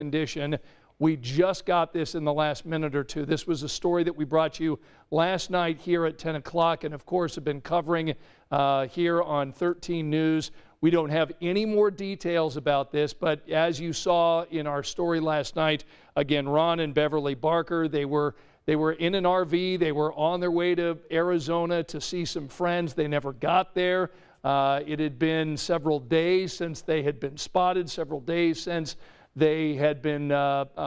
condition. We just got this in the last minute or two. This was a story that we brought you last night here at 10 o'clock and, of course, have been covering here on 13 News. We don't have any more details about this, but as you saw in our story last night, again, Ron and Beverly Barker, they were in an RV. They were on their way to Arizona to see some friends. They never got there. It had been several days since they had been spotted, several days since they had been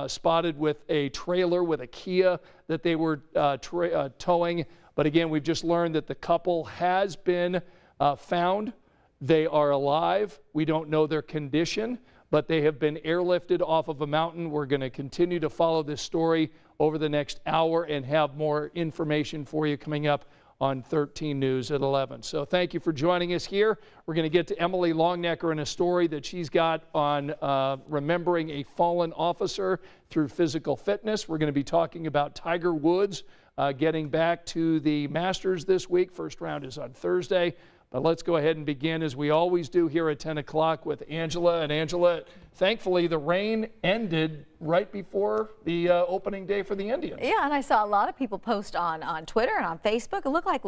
spotted with a trailer with a Kia that they were towing. But again, we've just learned that the couple has been found. They are alive. We don't know their condition, but they have been airlifted off of a mountain. We're going to continue to follow this story over the next hour and have more information for you coming up on 13 News at 11. So thank you for joining us here. We're going to get to Emily Longnecker and a story that she's got on remembering a fallen officer through physical fitness. We're going to be talking about Tiger Woods getting back to the Masters this week. First round is on Thursday. But let's go ahead and begin, as we always do here at 10 o'clock, with Angela. And Angela, thankfully, the rain ended right before the opening day for the Indians. Yeah, and I saw a lot of people post on Twitter and on Facebook. It looked like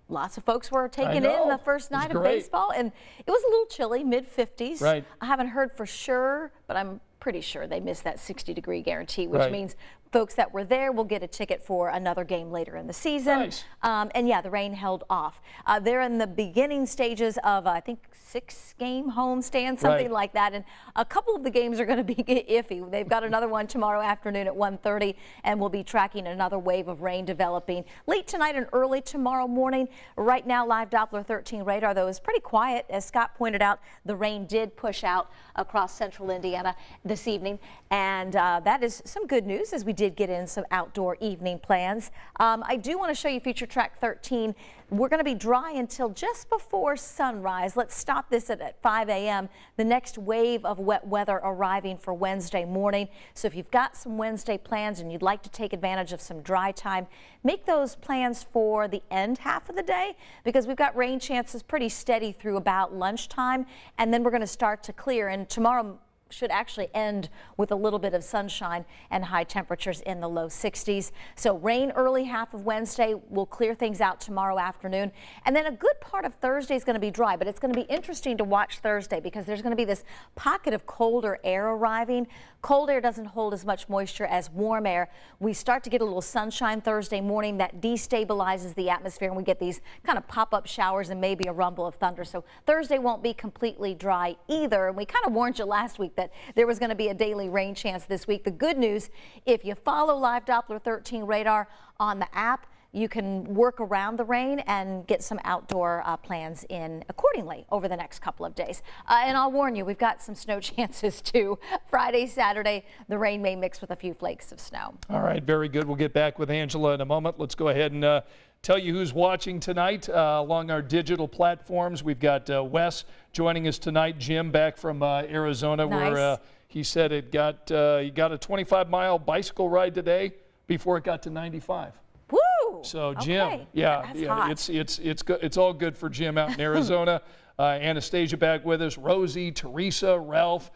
lots of folks were taking in the first night of baseball. And it was a little chilly, mid-50s. Right. I haven't heard for sure, but I'm pretty sure they missed that 60-degree guarantee, which means folks that were there will get a ticket for another game later in the season. Nice. And yeah, the rain held off. They're in the beginning stages of, I think, 6-game homestand, something like that. And a couple of the games are going to be iffy. They've got another one tomorrow afternoon at 1:30, and we'll be tracking another wave of rain developing late tonight and early tomorrow morning. Right now, live Doppler 13 radar, though, is pretty quiet. As Scott pointed out, the rain did push out across central Indiana this evening, and that is some good news, as we did get in some outdoor evening plans. I do want to show you Future Track 13. We're going to be dry until just before sunrise. Let's stop this at 5 a.m. The next wave of wet weather arriving for Wednesday morning. So if you've got some Wednesday plans and you'd like to take advantage of some dry time, make those plans for the end half of the day, because we've got rain chances pretty steady through about lunchtime, and then we're going to start to clear. And tomorrow should actually end with a little bit of sunshine and high temperatures in the low 60s. So rain early half of Wednesday. Will clear things out tomorrow afternoon. And then a good part of Thursday is going to be dry, but it's going to be interesting to watch Thursday because there's going to be this pocket of colder air arriving. Cold air doesn't hold as much moisture as warm air. We start to get a little sunshine Thursday morning that destabilizes the atmosphere, and we get these kind of pop-up showers and maybe a rumble of thunder. So Thursday won't be completely dry either. And we kind of warned you last week that there was going to be a daily rain chance this week. The good news, if you follow Live Doppler 13 radar on the app, you can work around the rain and get some outdoor plans in accordingly over the next couple of days. And I'll warn you, we've got some snow chances too. Friday, Saturday, the rain may mix with a few flakes of snow. All right, very good. We'll get back with Angela in a moment. Let's go ahead and tell you who's watching tonight along our digital platforms. We've got Wes joining us tonight. Jim back from Arizona, where he said he got a 25-mile bicycle ride today before it got to 95. Woo! So Jim, it's all good for Jim out in Arizona. Anastasia back with us, Rosie, Teresa, Ralph,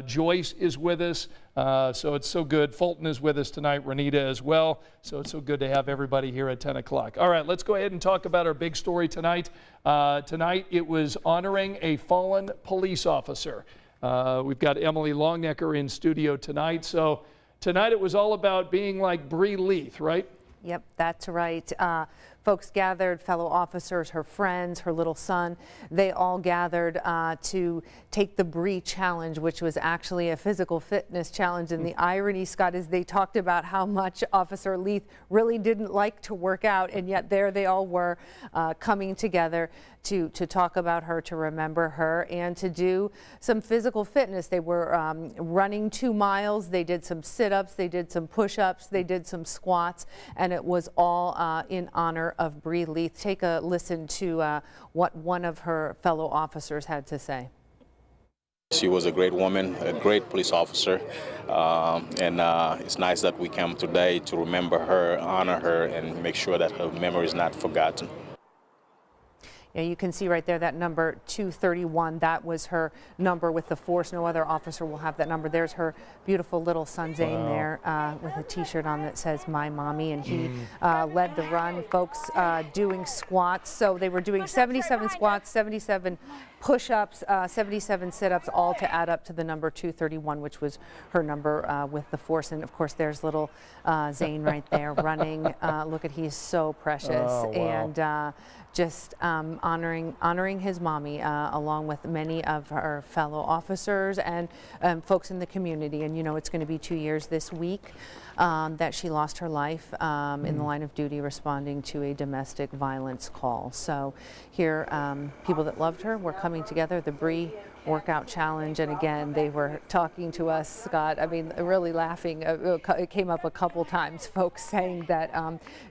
Joyce is with us. So it's so good. Fulton is with us tonight, Renita as well. So it's so good to have everybody here at 10 o'clock. All right, let's go ahead and talk about our big story tonight. Tonight it was honoring a fallen police officer. We've got Emily Longnecker in studio tonight. So tonight it was all about being like Bree Leith, right? Yep, that's right. Folks gathered, fellow officers, her friends, her little son. They all gathered to take the Bree Challenge, which was actually a physical fitness challenge. And the irony, Scott, is they talked about how much Officer Leith really didn't like to work out, and yet there they all were coming together to talk about her, to remember her, and to do some physical fitness. They were running 2 miles. They did some sit-ups. They did some push-ups. They did some squats, and it was all in honor of Bree Leith. Take a listen to what one of her fellow officers had to say. She was a great woman, a great police officer, and it's nice that we come today to remember her, honor her, and make sure that her memory is not forgotten. You can see right there that number 231. That was her number with the force. No other officer will have that number. There's her beautiful little son Zane there with a T-shirt on that says "My Mommy," and he led the run. Folks doing squats. So they were doing 77 squats, 77 push-ups, 77 sit-ups, all to add up to the number 231, which was her number with the force. And of course, there's little Zane right there running. Look at, he's so precious. Oh, wow. And just honoring his mommy along with many of her fellow officers and folks in the community. And you know, it's going to be 2 years this week that she lost her life in the line of duty responding to a domestic violence call. So here, people that loved her were coming together, the Bree Workout Challenge, and again, they were talking to us, Scott, I mean, really laughing. It came up a couple times, folks saying that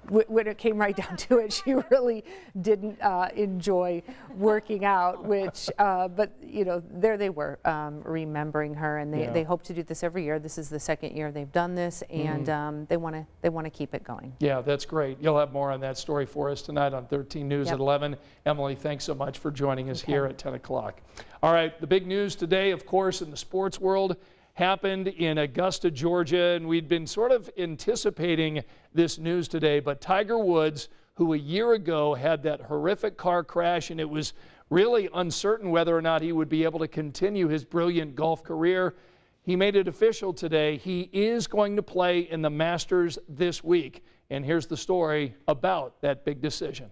when it came right down to it, she really didn't enjoy working out, which, but you know, there they were remembering her, and they hope to do this every year. This is the second year they've done this, and they want to keep it going. Yeah, that's great. You'll have more on that story for us tonight on 13 News at 11. Emily, thanks so much for joining us here at 10 o'clock. All right, the big news today, of course, in the sports world happened in Augusta, Georgia, and we'd been sort of anticipating this news today, but Tiger Woods, who a year ago had that horrific car crash, and it was really uncertain whether or not he would be able to continue his brilliant golf career, he made it official today. He is going to play in the Masters this week, and here's the story about that big decision.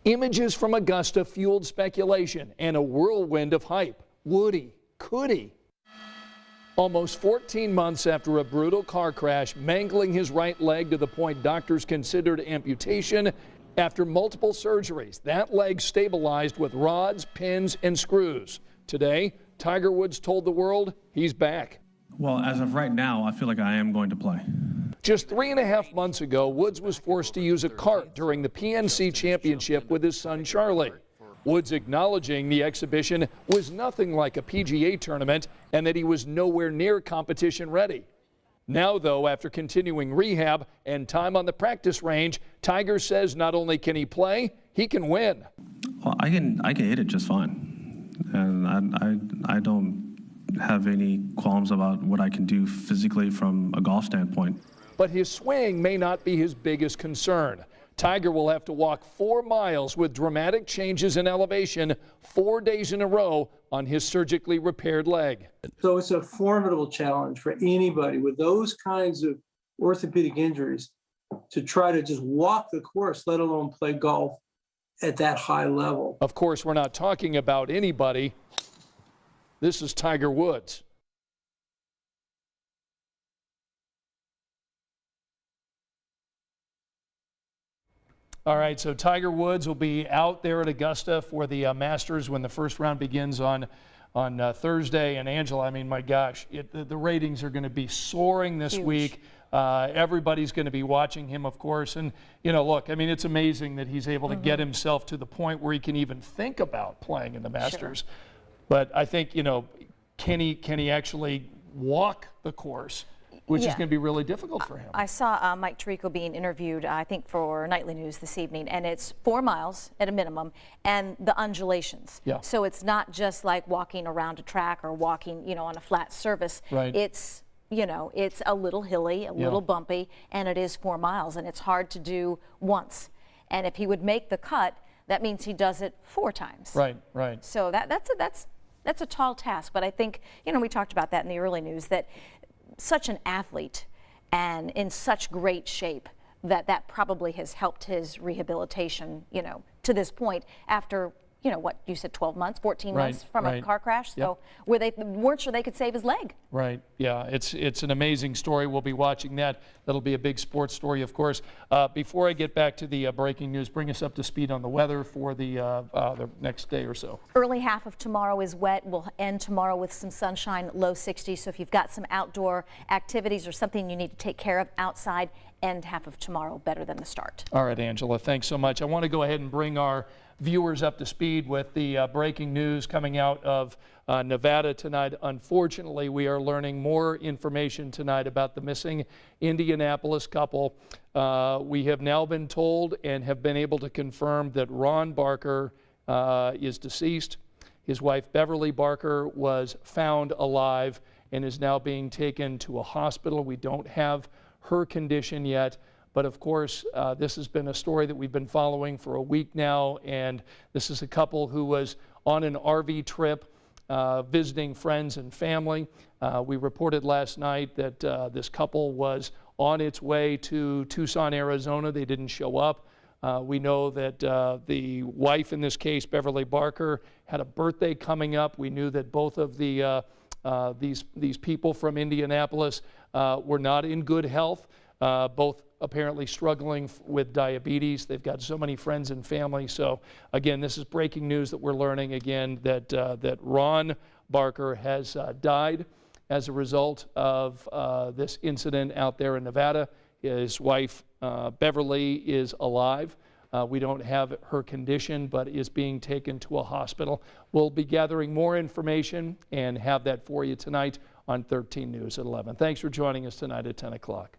Images from Augusta fueled speculation and a whirlwind of hype. Would he? Could he? Almost 14 months after a brutal car crash, mangling his right leg to the point doctors considered amputation, after multiple surgeries, that leg stabilized with rods, pins, and screws. Today, Tiger Woods told the world he's back. Well, as of right now, I feel like I am going to play. Just 3.5 months ago, Woods was forced to use a cart during the PNC Championship with his son Charlie. Woods acknowledging the exhibition was nothing like a PGA tournament and that he was nowhere near competition ready. Now, though, after continuing rehab and time on the practice range, Tiger says not only can he play, he can win. Well, I can hit it just fine, and I don't have any qualms about what I can do physically from a golf standpoint. But his swing may not be his biggest concern. Tiger will have to walk 4 miles with dramatic changes in elevation 4 days in a row on his surgically repaired leg. So it's a formidable challenge for anybody with those kinds of orthopedic injuries to try to just walk the course, let alone play golf at that high level. Of course, we're not talking about anybody. This is Tiger Woods. All right, so Tiger Woods will be out there at Augusta for the Masters when the first round begins on Thursday. And Angela, I mean, my gosh, the ratings are going to be soaring this week. Everybody's going to be watching him, of course. And, you know, look, I mean, it's amazing that he's able to get himself to the point where he can even think about playing in the Masters. Sure. But I think, you know, can he actually walk the course? Which is going to be really difficult for him. I saw Mike Tirico being interviewed, I think, for Nightly News this evening, and it's 4 miles at a minimum, and the undulations. Yeah. So it's not just like walking around a track or walking, you know, on a flat surface. Right. It's, you know, it's a little hilly, a little bumpy, and it is 4 miles, and it's hard to do once. And if he would make the cut, that means he does it 4 times. Right, right. So that's a tall task, but I think, you know, we talked about that in the early news, that such an athlete and in such great shape that probably has helped his rehabilitation, you know, to this point after, you know, what you said, 12 months, 14 months from a car crash. So where they weren't sure they could save his leg. Right. Yeah. It's an amazing story. We'll be watching that. That'll be a big sports story, of course. Before I get back to the breaking news, bring us up to speed on the weather for the next day or so. Early half of tomorrow is wet. We'll end tomorrow with some sunshine, low 60s. So if you've got some outdoor activities or something you need to take care of outside, end half of tomorrow better than the start. All right, Angela, thanks so much. I want to go ahead and bring our viewers up to speed with the breaking news coming out of Nevada tonight. Unfortunately, we are learning more information tonight about the missing Indianapolis couple. We have now been told and have been able to confirm that Ron Barker is deceased. His wife, Beverly Barker, was found alive and is now being taken to a hospital. We don't have her condition yet, but of course, this has been a story that we've been following for a week now, and this is a couple who was on an RV trip visiting friends and family. We reported last night that this couple was on its way to Tucson, Arizona. They didn't show up. We know that the wife in this case, Beverly Barker, had a birthday coming up. We knew that both of these people from Indianapolis were not in good health, both apparently struggling with diabetes. They've got so many friends and family. So again, this is breaking news that we're learning again that Ron Barker has died as a result of this incident out there in Nevada. His wife, Beverly, is alive. We don't have her condition, but is being taken to a hospital. We'll be gathering more information and have that for you tonight on 13 News at 11. Thanks for joining us tonight at 10 o'clock.